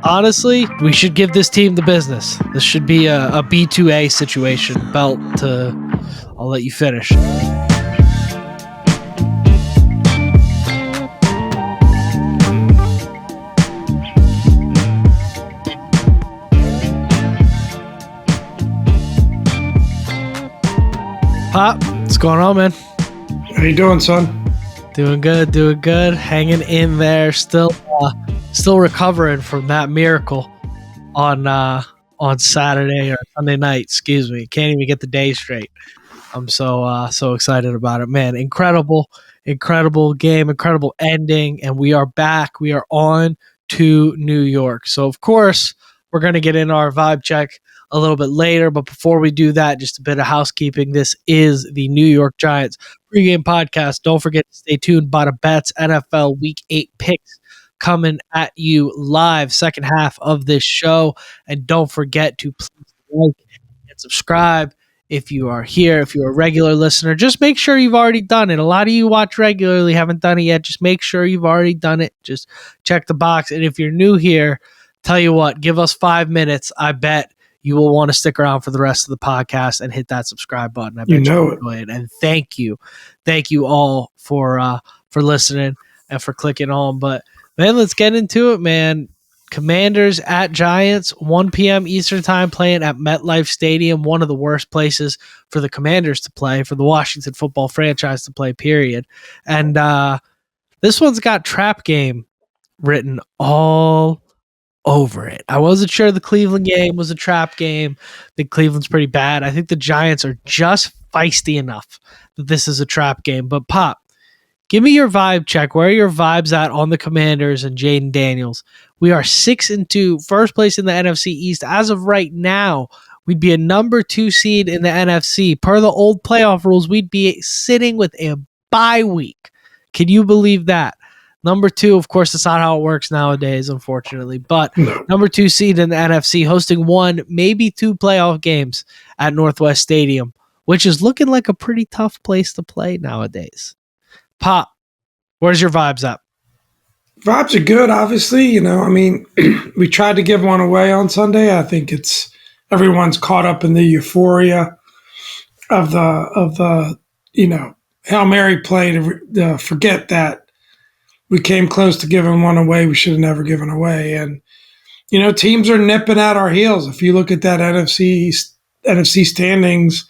Honestly, we should give this team the business. This should be a B2A situation. Belt to, I'll let you finish. Pop, what's going on, man? How you doing, son? Doing good. Hanging in there. Still recovering from that miracle on Saturday or Sunday night. Excuse me. Can't even get the day straight. I'm so excited about it, man. Incredible game, incredible ending, and we are back. We are on to New York. So of course we're gonna get in our vibe check a little bit later, but before we do that, just a bit of housekeeping. This is the New York Giants pregame podcast. Don't forget to stay tuned. Bada Bets NFL Week 8 picks coming at you live, second half of this show, and don't forget to please like and subscribe. If you are here, if you're a regular listener, just make sure you've already done it. A lot of you watch regularly, haven't done it yet. Just make sure you've already done it. Just check the box. And if you're new here, tell you what, give us 5 minutes. I bet you will want to stick around for the rest of the podcast and hit that subscribe button. I bet you'll enjoy it. And thank you all for listening and for clicking on. But man, let's get into it, man. Commanders at Giants, 1 p.m. Eastern time, playing at MetLife Stadium, one of the worst places for the Commanders to play, for the Washington football franchise to play, period. And this one's got trap game written all over it. I wasn't sure the Cleveland game was a trap game. I think Cleveland's pretty bad. I think the Giants are just feisty enough that this is a trap game. But Pop, give me your vibe check. Where are your vibes at on the Commanders and Jaden Daniels? We are 6-2, first place in the NFC East. As of right now, we'd be a number 2 seed in the NFC. Per the old playoff rules, we'd be sitting with a bye week. Can you believe that? Number 2, of course, that's not how it works nowadays, unfortunately. But number 2 seed in the NFC, hosting 1, maybe 2 playoff games at Northwest Stadium, which is looking like a pretty tough place to play nowadays. Pop, where's your vibes at? Vibes are good, obviously. We tried to give one away on Sunday. I think everyone's caught up in the euphoria of the Hail Mary play to forget that we came close to giving one away we should have never given away. And, teams are nipping at our heels. If you look at that NFC standings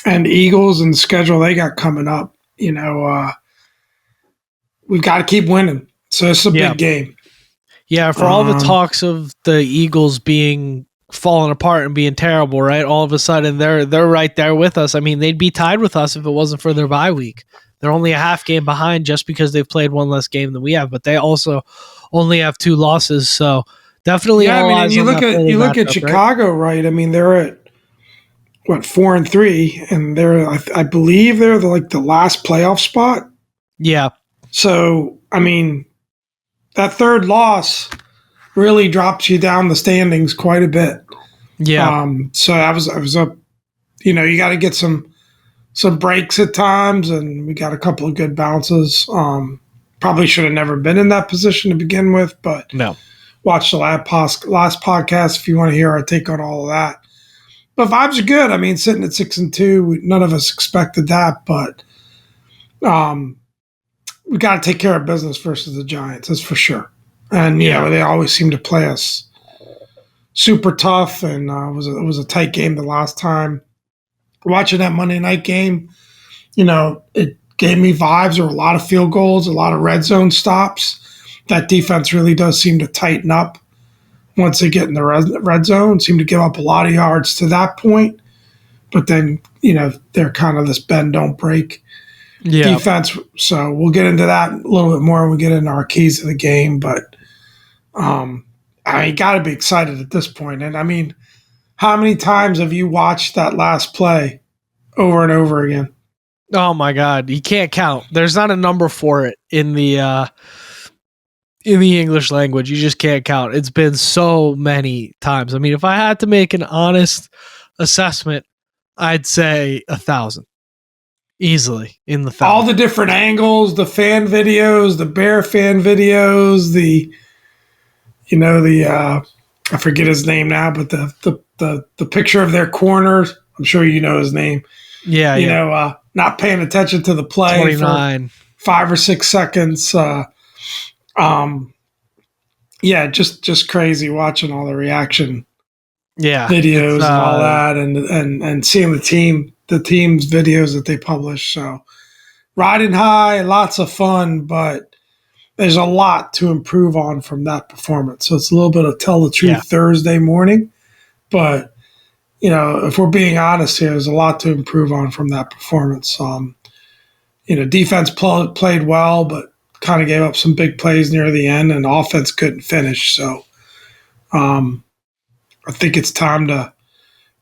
and Eagles and the schedule they got coming up, we've got to keep winning. So it's a big game. Yeah, for all the talks of the Eagles being falling apart and being terrible, right? All of a sudden they're right there with us. I mean, they'd be tied with us if it wasn't for their bye week. They're only a half game behind just because they've played one less game than we have, but they also only have 2 losses. So definitely, you look at Chicago, right? I mean, they're at 4-3, and I believe they're the last playoff spot. Yeah. So that third loss really drops you down the standings quite a bit. Yeah. So I was up. You got to get some breaks at times, and we got a couple of good bounces. Probably should have never been in that position to begin with, but no. Watch the last podcast if you want to hear our take on all of that. But vibes are good. Sitting at 6-2, none of us expected that, but we got to take care of business versus the Giants, that's for sure. And they always seem to play us super tough, and it was a tight game the last time. Watching that Monday night game, it gave me vibes. There were a lot of field goals, a lot of red zone stops. That defense really does seem to tighten up once they get in the red zone. Seem to give up a lot of yards to that point, but then they're kind of this bend don't break defense. So we'll get into that a little bit more when we get into our keys of the game. But got to be excited at this point. And how many times have you watched that last play over and over again? Oh my God, you can't count. There's not a number for it in the English language. You just can't count. It's been so many times. If I had to make an honest assessment, I'd say 1,000. Easily in the 1,000. All the different angles, the fan videos, the Bear fan videos, the you know, I forget his name now, but the picture of their corners. I'm sure you know his name. Yeah, You yeah. know, not paying attention to the play for 29. 5 or 6 seconds. Um, yeah, just crazy watching all the reaction Yeah, it's videos and all that, and seeing the team's videos that they publish. So riding high, lots of fun, but there's a lot to improve on from that performance. So it's a little bit of tell the yeah, truth Thursday morning, but if we're being honest here, there's a lot to improve on from that performance. Defense played well, but kind of gave up some big plays near the end, and offense couldn't finish. So I think it's time to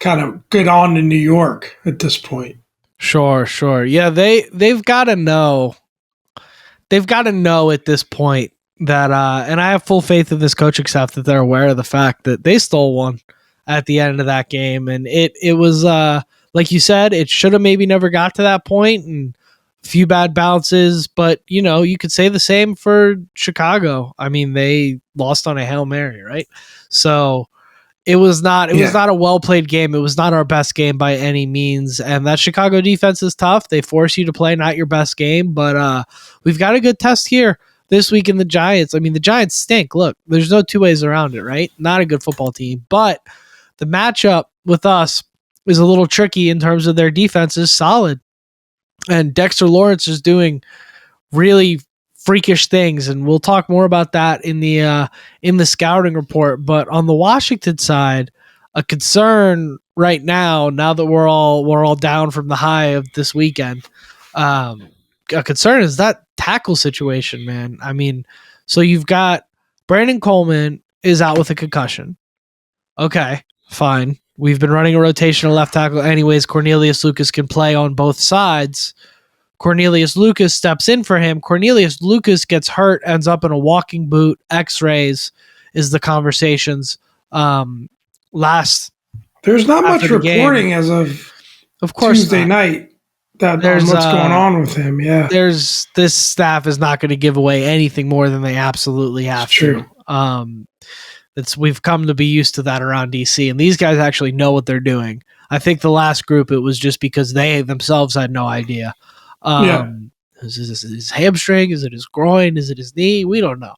kind of get on to New York at this point. sure. Yeah, they've got to know. They've got to know at this point that, and I have full faith in this coaching staff that they're aware of the fact that they stole one at the end of that game, and it was like you said, it should have maybe never got to that point, and a few bad bounces, but you could say the same for Chicago. I mean, they lost on a Hail Mary, right? So it was not a well played game. It was not our best game by any means. And that Chicago defense is tough. They force you to play not your best game, but we've got a good test here this week in the Giants. I mean, the Giants stink. Look, there's no two ways around it, right? Not a good football team, but the matchup with us is a little tricky in terms of their defense is solid. And Dexter Lawrence is doing really freakish things, and we'll talk more about that in the scouting report. But on the Washington side, a concern right now that we're all down from the high of this weekend, a concern is that tackle situation, man. I mean, so you've got Brandon Coleman is out with a concussion. Okay, fine. We've been running a rotational left tackle anyways. Cornelius Lucas can play on both sides. Cornelius Lucas steps in for him. Cornelius Lucas gets hurt, ends up in a walking boot. X-rays is the conversations. Last There's not after much the game, reporting as of course, Tuesday night on there's what's going on with him. Yeah, this staff is not going to give away anything more than they absolutely have it's true. to. We've come to be used to that around DC, and these guys actually know what they're doing. I think the last group, it was just because they themselves had no idea. Yeah. Is it his hamstring? Is it his groin? Is it his knee? We don't know.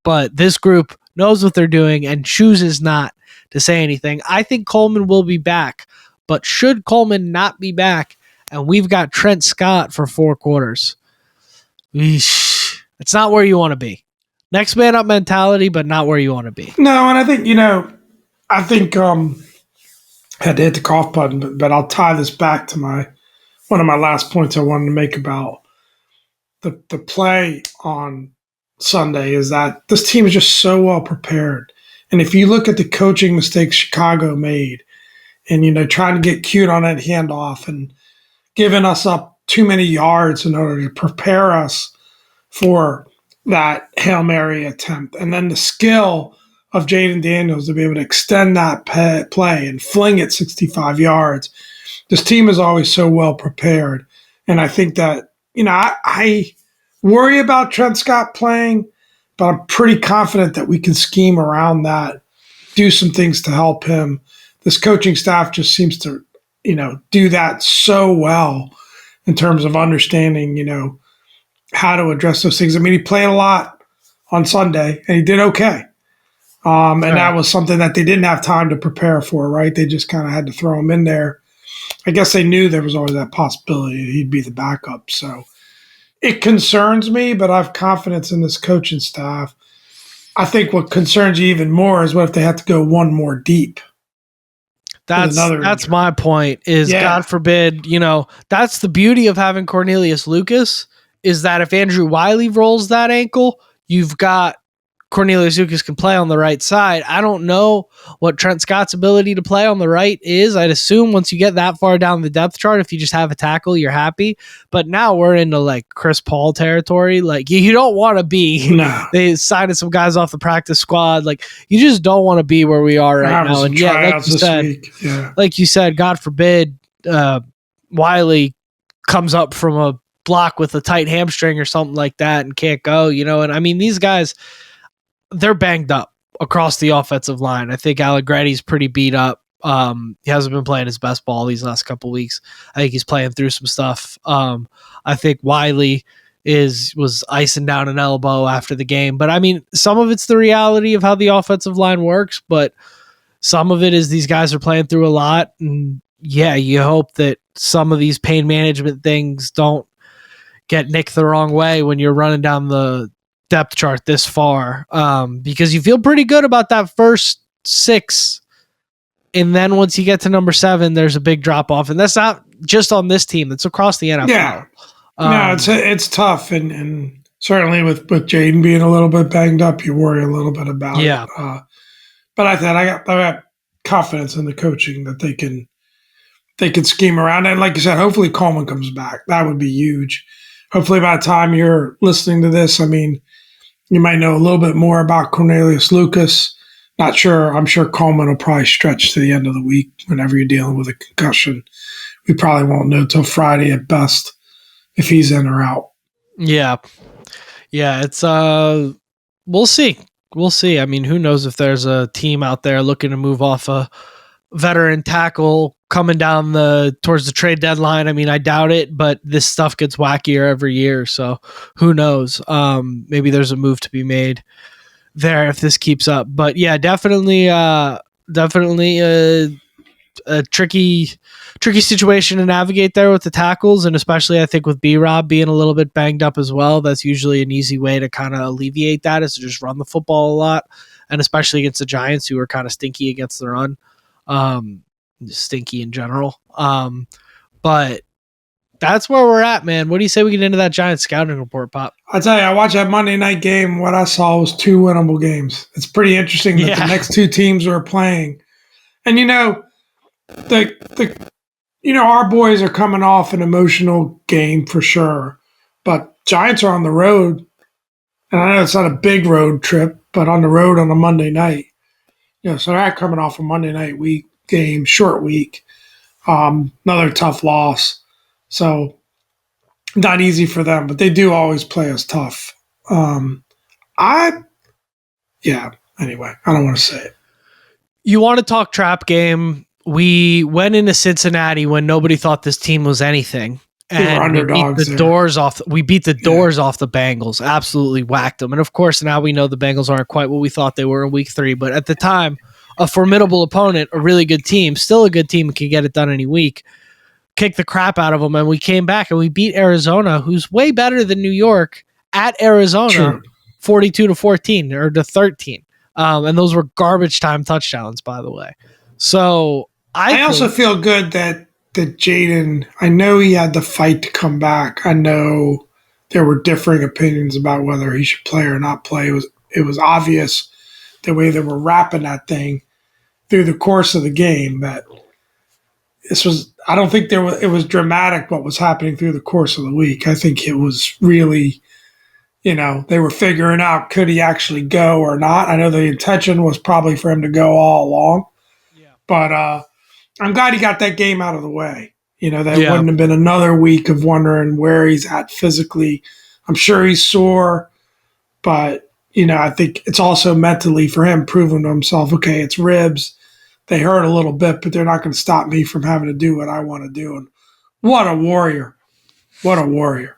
But this group knows what they're doing and chooses not to say anything. I think Coleman will be back, but should Coleman not be back, and we've got Trent Scott for 4 quarters, it's not where you want to be. Next man up mentality, but not where you want to be. No, and I think had to hit the cough button, but I'll tie this back to one of my last points I wanted to make about the play on Sunday is that this team is just so well prepared. And if you look at the coaching mistakes Chicago made and, trying to get cute on that handoff and giving us up too many yards in order to prepare us for that Hail Mary attempt. And then the skill of Jaden Daniels to be able to extend that play and fling it 65 yards. This team is always so well prepared. And I think that, I worry about Trent Scott playing, but I'm pretty confident that we can scheme around that, do some things to help him. This coaching staff just seems to, do that so well in terms of understanding, how to address those things. I mean, he played a lot on Sunday and he did okay. And that was something that they didn't have time to prepare for, right? They just kind of had to throw him in there. I guess they knew there was always that possibility he'd be the backup. So it concerns me, but I have confidence in this coaching staff. I think what concerns you even more is what if they have to go one more deep. That's my point is God forbid, that's the beauty of having Cornelius Lucas is that if Andrew Wiley rolls that ankle, you've got Cornelius Lucas can play on the right side. I don't know what Trent Scott's ability to play on the right is. I'd assume once you get that far down the depth chart, if you just have a tackle, you're happy. But now we're into like Chris Paul territory. Like you don't want to be. No. They signed some guys off the practice squad. Like you just don't want to be where we are right now. And like you said, God forbid Wiley comes up from a block with a tight hamstring or something like that and can't go. And I mean these guys. they're banged up across the offensive line. I think Allegretti's pretty beat up. He hasn't been playing his best ball these last couple weeks. I think he's playing through some stuff. I think Wiley was icing down an elbow after the game. But I mean, some of it's the reality of how the offensive line works, but some of it is these guys are playing through a lot. And yeah, you hope that some of these pain management things don't get nicked the wrong way when you're running down the depth chart this far, because you feel pretty good about that first 6. And then once you get to number 7, there's a big drop off. And that's not just on this team, it's across the NFL. Yeah. No, it's tough. And certainly with Jaden being a little bit banged up, you worry a little bit about it. But I got confidence in the coaching that they can scheme around. And like you said, hopefully Coleman comes back. That would be huge. Hopefully by the time you're listening to this, I mean, you might know a little bit more about Cornelius Lucas. Not sure. I'm sure Coleman will probably stretch to the end of the week whenever you're dealing with a concussion. We probably won't know till Friday at best if he's in or out. Yeah. Yeah, it's we'll see. We'll see. I mean, who knows if there's a team out there looking to move off a veteran tackle coming down towards the trade deadline. I mean, I doubt it, but this stuff gets wackier every year, so who knows? Maybe there's a move to be made there if this keeps up. But yeah, definitely a tricky situation to navigate there with the tackles, and especially I think with B-Rob being a little bit banged up as well. That's usually an easy way to kind of alleviate that, is to just run the football a lot, and especially against the Giants, who are kind of stinky against the run. Stinky in general. But that's where we're at, man. What do you say we get into that Giants scouting report, Pop? I tell you, I watched that Monday night game. What I saw was 2 winnable games. It's pretty interesting that the next 2 teams are playing. And our boys are coming off an emotional game for sure. But Giants are on the road. And I know it's not a big road trip, but on the road on a Monday night. So they're coming off a Monday night game, short week. Another tough loss. So not easy for them, but they do always play us tough. Anyway, I don't want to say it. You want to talk trap game? We went into Cincinnati when nobody thought this team was anything. And we beat the doors off the Bengals. Absolutely whacked them. And of course, now we know the Bengals aren't quite what we thought they were in week 3. But at the time, a formidable opponent, a really good team, still a good team and can get it done any week. Kicked the crap out of them, and we came back and we beat Arizona, who's way better than New York, at Arizona, 42-14 or to 13. And those were garbage time touchdowns, by the way. So I also feel good that Jaden, I know he had the fight to come back. I know there were differing opinions about whether he should play or not play. It was obvious the way they were wrapping that thing through the course of the game that I don't think it was dramatic what was happening through the course of the week. I think it was really, they were figuring out, could he actually go or not? I know the intention was probably for him to go all along, but I'm glad he got that game out of the way. Wouldn't have been another week of wondering where he's at physically. I'm sure he's sore, but, I think it's also mentally for him proving to himself, okay, it's ribs. They hurt a little bit, but they're not going to stop me from having to do what I want to do. And what a warrior. What a warrior.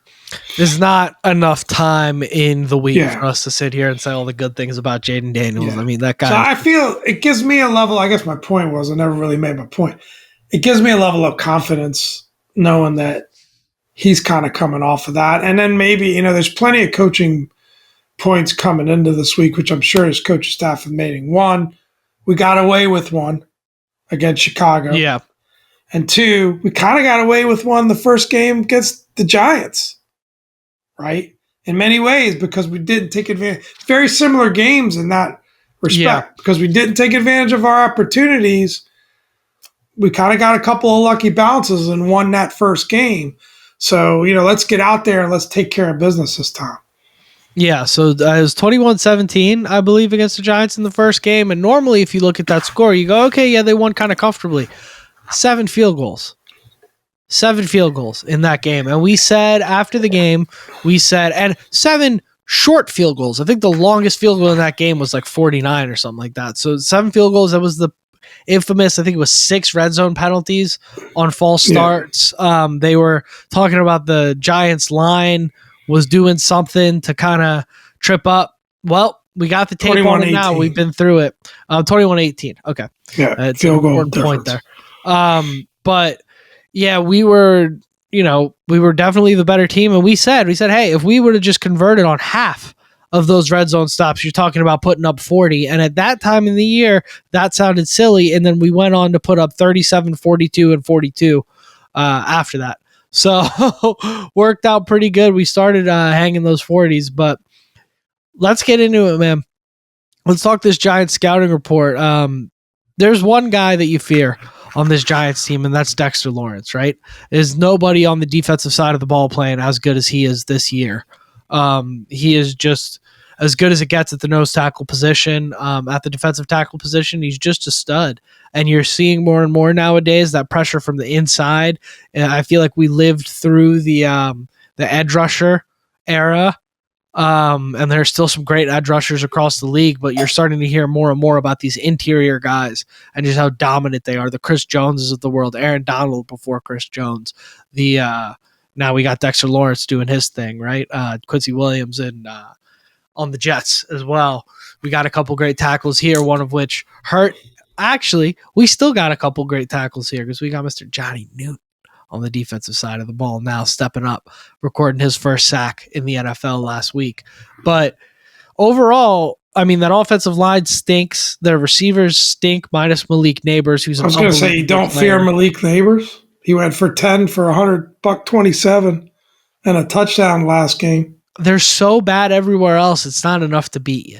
There's not enough time in the week for us to sit here and say all the good things about Jaden Daniels. I mean, that guy. So I feel it gives me a level, I guess my point was, I never really made my point. It gives me a level of confidence knowing that he's kind of coming off of that. And then maybe, there's plenty of coaching points coming into this week, which I'm sure his coaching staff have made. One, we got away with one against Chicago. Yeah. And 2, we kind of got away with one the first game against the Giants, right? In many ways, because we didn't take advantage. Very similar games in that respect, because we didn't take advantage of our opportunities. We kind of got a couple of lucky bounces and won that first game. So, let's get out there and let's take care of business this time. Yeah, so it was 21-17, I believe, against the Giants in the first game. And normally, if you look at that score, you go, okay, yeah, they won kind of comfortably. 7 field goals. 7 field goals in that game. And we said after the game, and 7 short field goals. I think the longest field goal in that game was like 49 or something like that. So 7 field goals. That was the infamous, I think it was 6 red zone penalties on false starts. They were talking about the Giants line was doing something to kind of trip up. Well, we got the tape on it now. We've been through it. 21-18. Okay. Yeah, it's an important point there. But yeah, we were definitely the better team. And we said, hey, if we would have just converted on half of those red zone stops, you're talking about putting up 40. And at that time in the year, that sounded silly. And then we went on to put up 37, 42, and 42 after that. So worked out pretty good. We started hanging those 40s, but let's get into it, man. Let's talk this Giants scouting report. There's one guy that you fear on this Giants team, and that's Dexter Lawrence, right? There's nobody on the defensive side of the ball playing as good as he is this year. He is just as good as it gets at the nose tackle position. At the defensive tackle position, he's just a stud. And you're seeing more and more nowadays that pressure from the inside. And I feel like we lived through the edge rusher era. And there's still some great edge rushers across the league, but you're starting to hear more and more about these interior guys and just how dominant they are. The Chris Joneses of the world, Aaron Donald before Chris Jones. Now we got Dexter Lawrence doing his thing, right? Quincy Williams and on the Jets as well. We got a couple great tackles here, one of which hurt. Actually, we still got a couple great tackles here because we got Mr. Johnny Newton on the defensive side of the ball now stepping up, recording his first sack in the NFL last week. But overall, I mean, that offensive line stinks. The receivers stink, minus Malik Neighbors, who's I was going to say, you don't fear Malik Neighbors. He went for 10 for $100.27 and a touchdown last game. They're so bad everywhere else, it's not enough to beat you.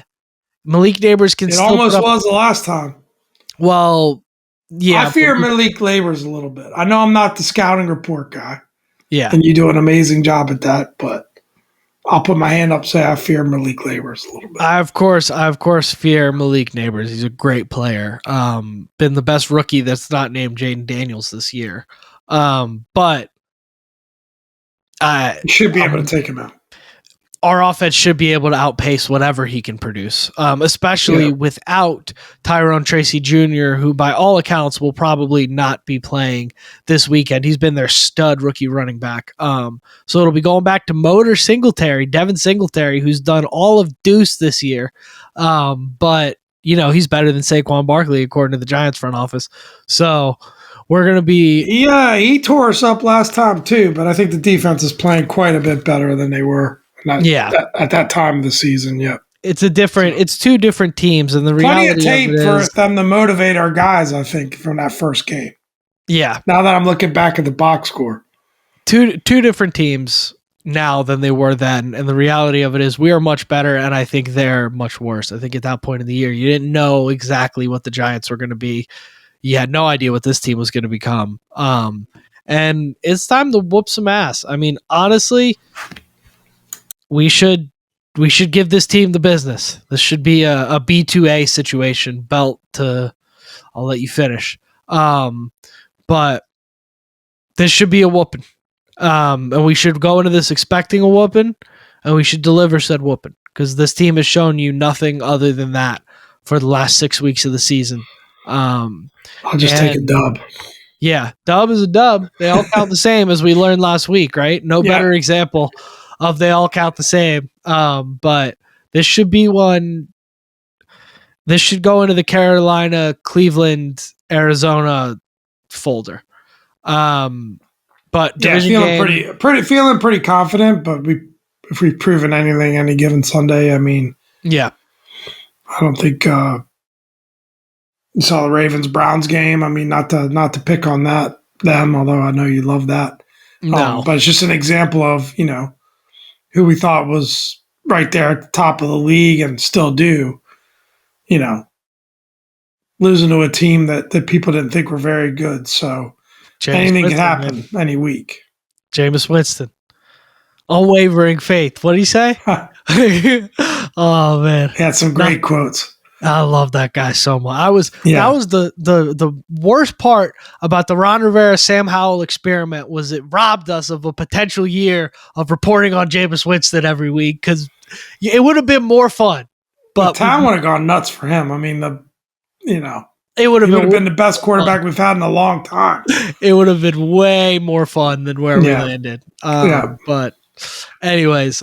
Malik Neighbors can still almost was the last time. Well, yeah. I fear Malik Neighbors a little bit. I know I'm not the scouting report guy. Yeah. And you do an amazing job at that, but I'll put my hand up, say I fear Malik Neighbors a little bit. I of course fear Malik Neighbors. He's a great player. Been the best rookie that's not named Jaden Daniels this year. But you should be able to take him out. Our offense should be able to outpace whatever he can produce, especially without Tyrone Tracy Jr., who by all accounts will probably not be playing this weekend. He's been their stud rookie running back. So it'll be going back to Devin Singletary, who's done all of deuce this year. But, he's better than Saquon Barkley, according to the Giants front office. So we're going to be... Yeah, he tore us up last time too, but I think the defense is playing quite a bit better than they were. At that time of the season, it's two different teams, and the reality plenty of tape of it for is, them to motivate our guys, I think, from that first game. Yeah. Now that I'm looking back at the box score. Two different teams now than they were then, and the reality of it is we are much better, and I think they're much worse. I think at that point in the year, you didn't know exactly what the Giants were going to be. You had no idea what this team was going to become. And it's time to whoop some ass. I mean, honestly... We should give this team the business. This should be a B2A situation. Belt to, I'll let you finish. But this should be a whooping. And we should go into this expecting a whooping, and we should deliver said whooping, because this team has shown you nothing other than that for the last 6 weeks of the season. I'll just take a dub. Yeah, dub is a dub. They all count the same, as we learned last week, right? No better example of they all count the same. But this should be one. This should go into the Carolina, Cleveland, Arizona folder. But feeling pretty confident. But if we've proven anything any given Sunday, I mean, I don't think you saw the Ravens-Browns game. I mean, not to pick on them, although I know you love that. No, but it's just an example of who we thought was right there at the top of the league and still do, losing to a team that people didn't think were very good. So anything can happen any week. Jameis Winston. Unwavering faith. What did he say? Oh, man. He had some great quotes. I love that guy so much. That was the worst part about the Ron Rivera Sam Howell experiment, was it robbed us of a potential year of reporting on Jameis Winston every week, because It would have been more fun. The But town would have gone nuts for him. I mean, it would he have would have been the best quarterback we've had in a long time. It would have been way more fun than where we landed. But anyways,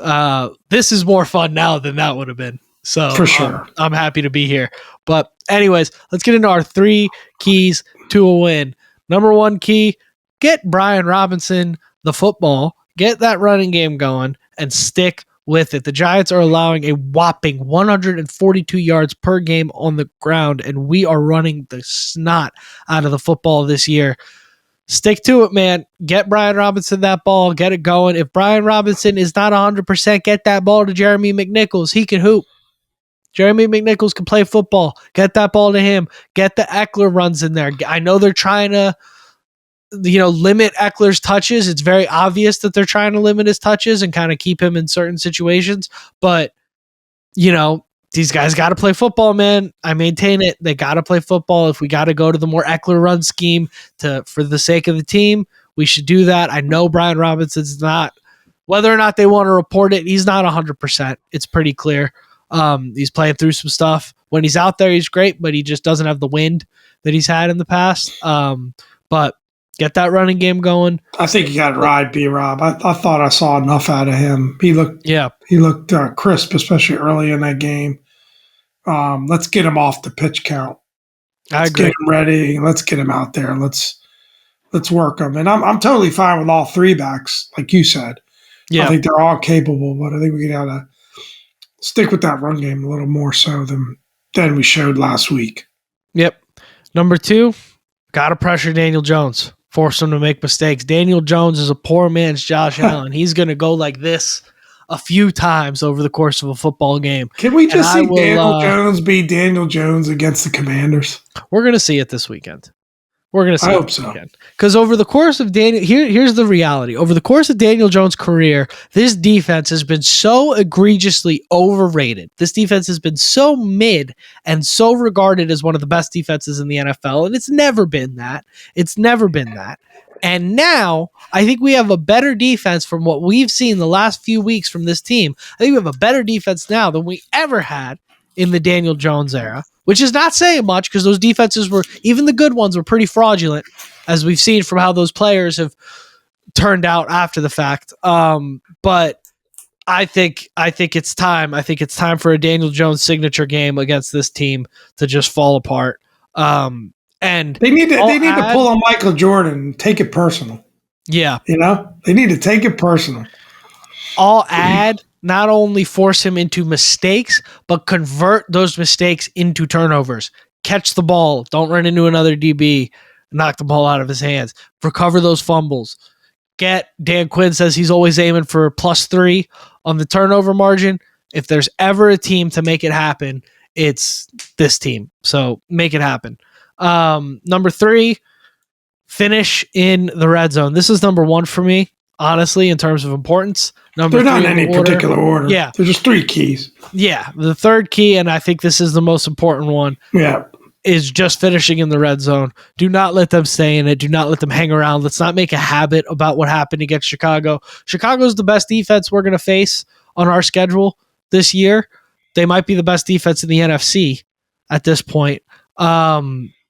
this is more fun now than that would have been. So for sure. I'm happy to be here. But anyways, let's get into our 3 keys to a win. Number 1 key, get Brian Robinson the football, get that running game going, and stick with it. The Giants are allowing a whopping 142 yards per game on the ground, and we are running the snot out of the football this year. Stick to it, man. Get Brian Robinson that ball. Get it going. If Brian Robinson is not 100%, get that ball to Jeremy McNichols. He can hoop. Jeremy McNichols can play football. Get that ball to him. Get the Eckler runs in there. I know they're trying to limit Eckler's touches. It's very obvious that they're trying to limit his touches and kind of keep him in certain situations. But, these guys got to play football, man. I maintain it. They got to play football. If we got to go to the more Eckler run scheme for the sake of the team, we should do that. I know Brian Robinson's not, whether or not they want to report it, he's not 100%. It's pretty clear. He's playing through some stuff. When he's out there, he's great, but he just doesn't have the wind that he's had in the past. But get that running game going. I think you got to ride B-Rob. I thought I saw enough out of him. He looked crisp, especially early in that game. Let's get him off the pitch count. Let's get him ready. Let's get him out there. Let's work him. And I'm totally fine with all 3 backs, like you said. Yeah. I think they're all capable, but I think we got to stick with that run game a little more so than we showed last week. Yep. Number 2, got to pressure Daniel Jones. Force him to make mistakes. Daniel Jones is a poor man's Josh Allen. He's going to go like this a few times over the course of a football game. Can we just see Daniel Jones be Daniel Jones against the Commanders? We're going to see it this weekend. We're going to see. I hope so. Because over the course of here's the reality. Over the course of Daniel Jones' career, this defense has been so egregiously overrated. This defense has been so mid and so regarded as one of the best defenses in the NFL, and it's never been that. It's never been that. And now, I think we have a better defense from what we've seen the last few weeks from this team. I think we have a better defense now than we ever had in the Daniel Jones era, which is not saying much because those defenses even the good ones were pretty fraudulent, as we've seen from how those players have turned out after the fact. But I think it's time. I think it's time for a Daniel Jones signature game against this team to just fall apart. And they need to pull on Michael Jordan and take it personal. Yeah. They need to take it personal. I'll add, not only force him into mistakes, but convert those mistakes into turnovers. Catch the ball. Don't run into another DB. Knock the ball out of his hands. Recover those fumbles. Dan Quinn says he's always aiming for +3 on the turnover margin. If there's ever a team to make it happen, it's this team. So make it happen. Number 3, finish in the red zone. This is number 1 for me, honestly, in terms of importance. They're not in any particular order. Yeah. There's just 3 keys. Yeah. The 3rd key, and I think this is the most important one, is just finishing in the red zone. Do not let them stay in it. Do not let them hang around. Let's not make a habit about what happened against Chicago. Chicago's the best defense we're going to face on our schedule this year. They might be the best defense in the NFC at this point.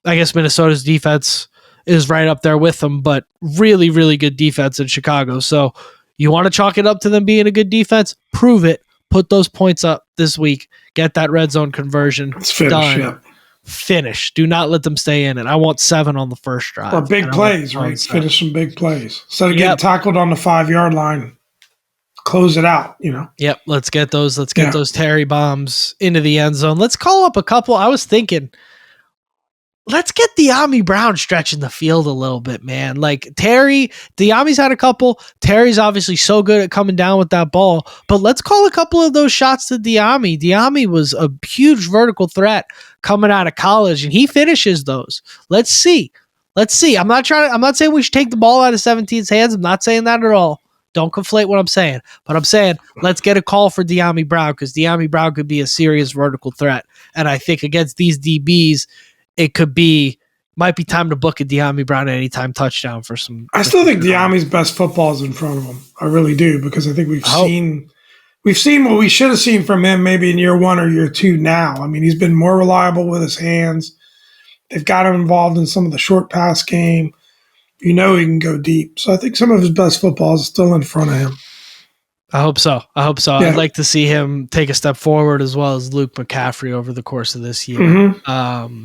I guess Minnesota's defense is right up there with them, but really, really good defense in Chicago. So you want to chalk it up to them being a good defense? Prove it. Put those points up this week. Get that red zone conversion done. Yeah. Finish. Do not let them stay in it. I want 7 on the first drive. Or big plays, right? Finish some big plays. Instead of getting tackled on the 5-yard line, close it out, Yep. Let's get those Terry bombs into the end zone. Let's call up a couple. I was thinking, let's get De'Ami Brown stretching the field a little bit, man. Like De'Ami's had a couple. Terry's obviously so good at coming down with that ball, but let's call a couple of those shots to De'Ami. De'Ami was a huge vertical threat coming out of college, and he finishes those. Let's see. I'm not saying we should take the ball out of 17's hands. I'm not saying that at all. Don't conflate what I'm saying. But I'm saying let's get a call for De'Ami Brown, because De'Ami Brown could be a serious vertical threat. And I think against these DBs, it might be time to book a De'Ami Brown anytime touchdown for some. I still think De'Ami's best football is in front of him. I really do, because I think we've seen we've seen what we should have seen from him maybe in year 1 or year 2 now. I mean, he's been more reliable with his hands. They've got him involved in some of the short pass game. He can go deep. So I think some of his best football is still in front of him. I hope so. Yeah. I'd like to see him take a step forward as well as Luke McCaffrey over the course of this year. Mm-hmm.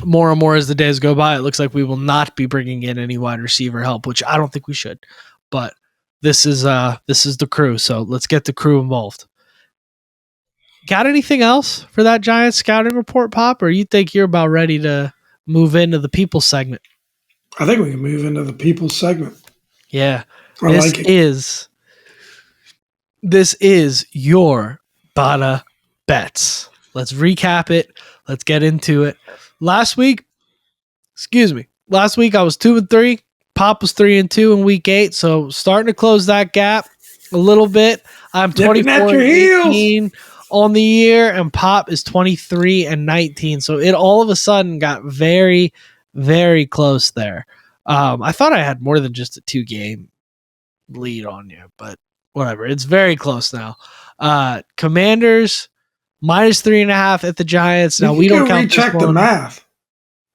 More and more as the days go by, it looks like we will not be bringing in any wide receiver help, which I don't think we should. But this is the crew, so let's get the crew involved. Got anything else for that Giants scouting report, Pop, or you think you're about ready to move into the people segment? I think we can move into the people segment. Yeah. I like it. This is your Bada Bets. Let's recap it. Let's get into it. Last week I was 2-3. Pop was 3-2 in week 8. So starting to close that gap a little bit. I'm 24-18 on the year, and Pop is 23-19. So it all of a sudden got very, very close there. I thought I had more than just a 2-game lead on you, but whatever. It's very close now. Commanders -3.5 at the Giants. Now we don't count recheck the math.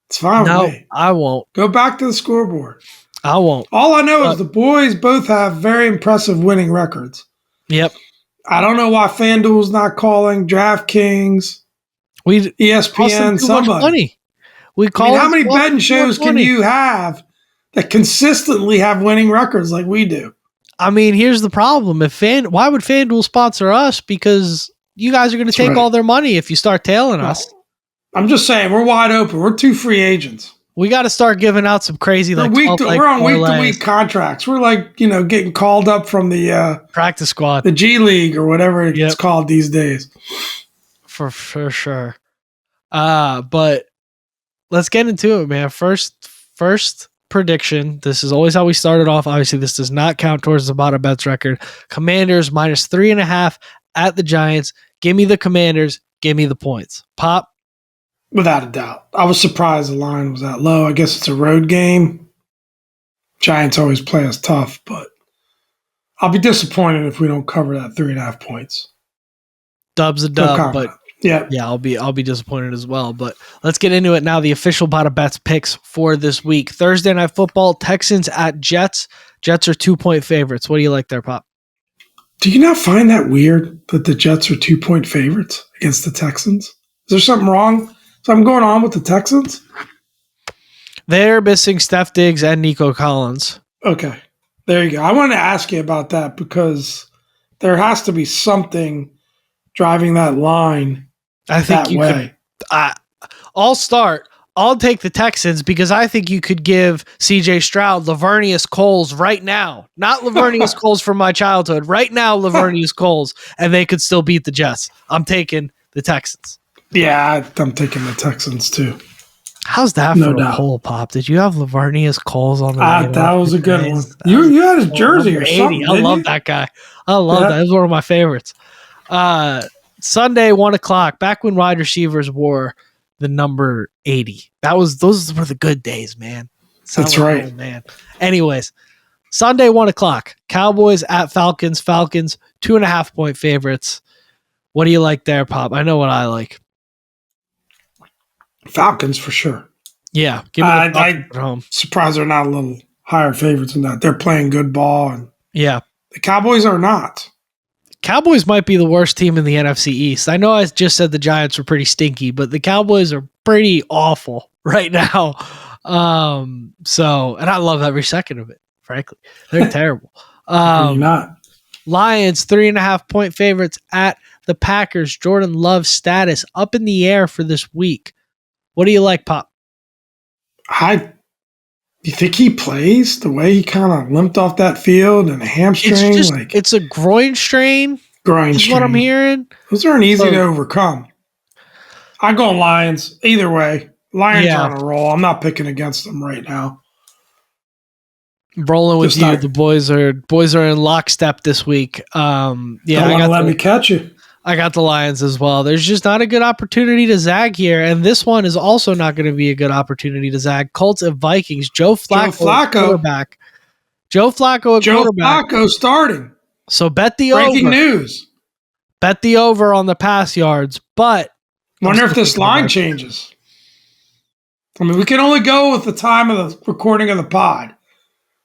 It's fine with me. I won't. Go back to the scoreboard. I won't. All I know is the boys both have very impressive winning records. Yep. I don't know why FanDuel's not calling, DraftKings, ESPN, somebody. How many betting shows can you have that consistently have winning records like we do? I mean, here's the problem. Why would FanDuel sponsor us? Because you guys are going to take all their money if you start tailing us. I'm just saying, we're wide open. We're 2 free agents. We got to start giving out some crazy we're on week-to-week contracts. We're like, getting called up from the practice squad, the G League or whatever it's called these days. For sure. But let's get into it, man. First prediction. This is always how we started off. Obviously, this does not count towards the Bada Bets record. Commanders -3.5 at the Giants. Give me the Commanders. Give me the points. Pop. Without a doubt. I was surprised the line was that low. I guess it's a road game. Giants always play us tough, but I'll be disappointed if we don't cover that 3.5 points. Dub's a dub, but yeah, I'll be disappointed as well. But let's get into it now. The official Bada Bets picks for this week. Thursday Night Football, Texans at Jets. Jets are 2-point favorites. What do you like there, Pop? Do you not find that weird that the Jets are 2-point favorites against the Texans? Is there something wrong? Something going on with the Texans? They're missing Steph Diggs and Nico Collins. Okay. There you go. I wanted to ask you about that because there has to be something driving that line. I think you could. I'll start. I'll take the Texans because I think you could give CJ Stroud Lavernius Coles right now. Not Lavernius Coles from my childhood. Right now, Lavernius Coles, and they could still beat the Jets. I'm taking the Texans. Yeah, I'm taking the Texans too. How's that for a poll, Pop? Did you have Lavernius Coles on the that was a good one. You had his jersey or something. I love that guy. I love that. He's one of my favorites. Sunday, 1:00, back when wide receivers wore the number 80. Those were the good days, man. That's right. Old, man. Anyways, Sunday, 1:00, Cowboys at Falcons. Falcons, 2.5-point favorites. What do you like there, Pop? I know what I like. Falcons for sure. Yeah, give me the Falcons at home. Surprised they're not a little higher favorites than that. They're playing good ball, and yeah, the Cowboys are not. Cowboys might be the worst team in the NFC East. I know I just said the Giants were pretty stinky, but the Cowboys are pretty awful right now. And I love every second of it. Frankly, they're terrible. Not. Lions 3.5-point favorites at the Packers. Jordan Love's status up in the air for this week. What do you like, Pop? You think he plays the way he kind of limped off that field and a hamstring? It's a groin strain. Is what I'm hearing. Those aren't easy to overcome. I go Lions either way. Lions are on a roll. I'm not picking against them right now. Rolling with you. The boys are in lockstep this week. Don't let me catch you. I got the Lions as well. There's just not a good opportunity to zag here, and this one is also not going to be a good opportunity to zag. Colts and Vikings. Joe Flacco quarterback. Joe Flacco quarterback. Flacco starting. So bet the Breaking over. news. Bet the over on the pass yards, but Wonder if this line changes. I mean, we can only go with the time of the recording of the pod,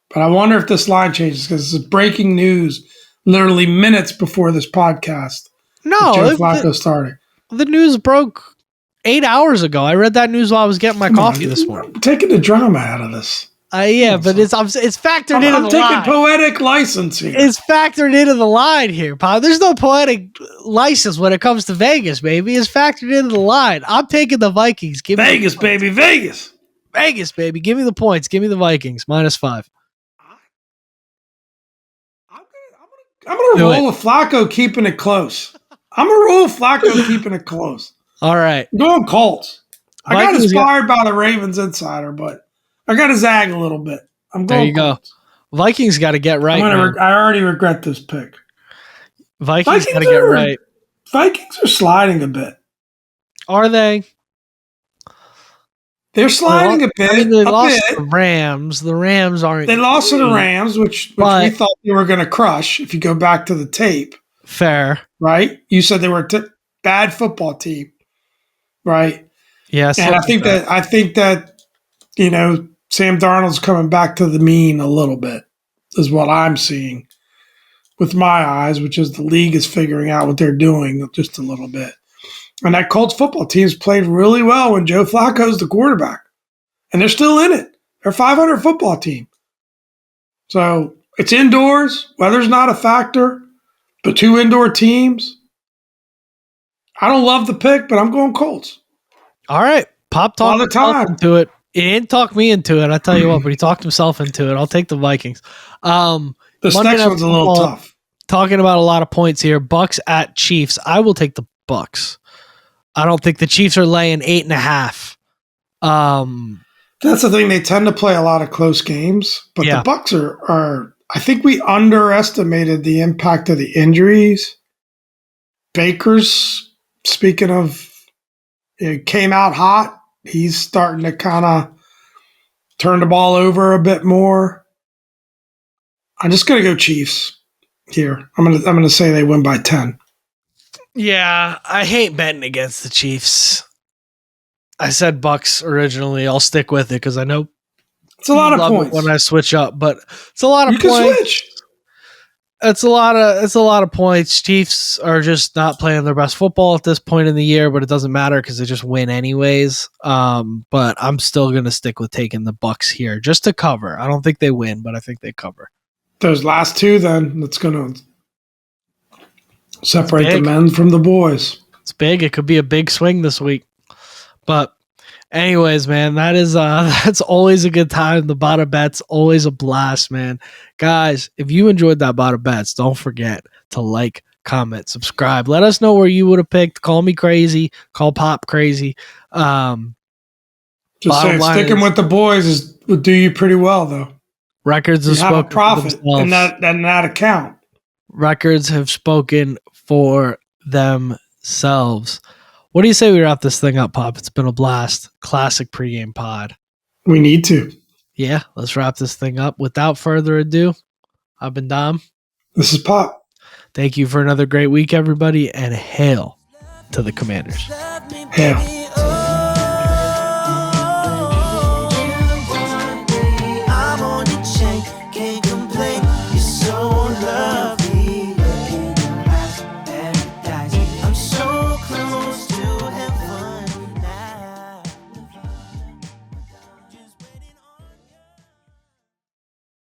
but I wonder if this line changes because it's breaking news literally minutes before this podcast. No, Joe Flacco started. The news broke 8 hours ago. I read that news while I was getting my coffee this morning. I'm taking the drama out of this. Yeah, but it's factored into the line. I'm taking poetic license here. It's factored into the line here, Pop. There's no poetic license when it comes to Vegas, baby. It's factored into the line. I'm taking the Vikings. Give me Vegas, baby, Vegas. Vegas, baby. Give me the points. Give me the Vikings. -5. I'm gonna roll with Flacco keeping it close. I'm gonna roll with Flacco keeping it close. All right. I'm going Colts. I got inspired by the Ravens insider, but I got to zag a little bit. I'm going. There you Colts. Go. Vikings got to get right. I already regret this pick. Vikings got to get right. Vikings are sliding a bit. Are they? They're sliding a bit. I mean, they lost to the Rams. The Rams aren't. They lost to the Rams, which we thought they were going to crush. If you go back to the tape, fair, right? You said they were a bad football team, right? Yes, and I think that Sam Darnold's coming back to the mean a little bit, is what I'm seeing with my eyes, which is the league is figuring out what they're doing just a little bit. And that Colts football team's played really well when Joe Flacco's the quarterback. And they're still in it. They're a 500 football team. So it's indoors. Weather's not a factor. But 2 indoor teams. I don't love the pick, but I'm going Colts. All right. Pop talked himself into it. He didn't talk me into it, I tell you what, but he talked himself into it. I'll take the Vikings. This next one's a little tough. Talking about a lot of points here. Bucks at Chiefs. I will take the Bucks. I don't think the Chiefs are laying 8.5. That's the thing. They tend to play a lot of close games, but the Bucks are. I think we underestimated the impact of the injuries. Baker's, speaking of, came out hot. He's starting to kind of turn the ball over a bit more. I'm just going to go Chiefs here. I'm going to say they win by 10. Yeah, I hate betting against the Chiefs. I said Bucks originally. I'll stick with it because I know it's a lot of points when I switch up, but it's a lot of points. You can switch. It's a lot of points. Chiefs are just not playing their best football at this point in the year, but it doesn't matter because they just win anyways. But I'm still going to stick with taking the Bucks here just to cover. I don't think they win, but I think they cover. Those last two, then, that's going to separate the men from the boys. It's big. It could be a big swing this week. But anyways, man, that's always a good time. The Bada Bets, always a blast, man. Guys, if you enjoyed that Bada Bets, don't forget to like, comment, subscribe. Let us know where you would have picked. Call me crazy. Call Pop crazy. Just saying, sticking with the boys would do you pretty well, though. Records have spoken a profit in that account. Records have spoken for themselves. What do you say we wrap this thing up, Pop? It's been a blast. Classic pregame pod. We need to. Yeah, let's wrap this thing up. Without further ado, I've been Dom. This is Pop. Thank you for another great week, everybody, and hail to the Commanders. Hail.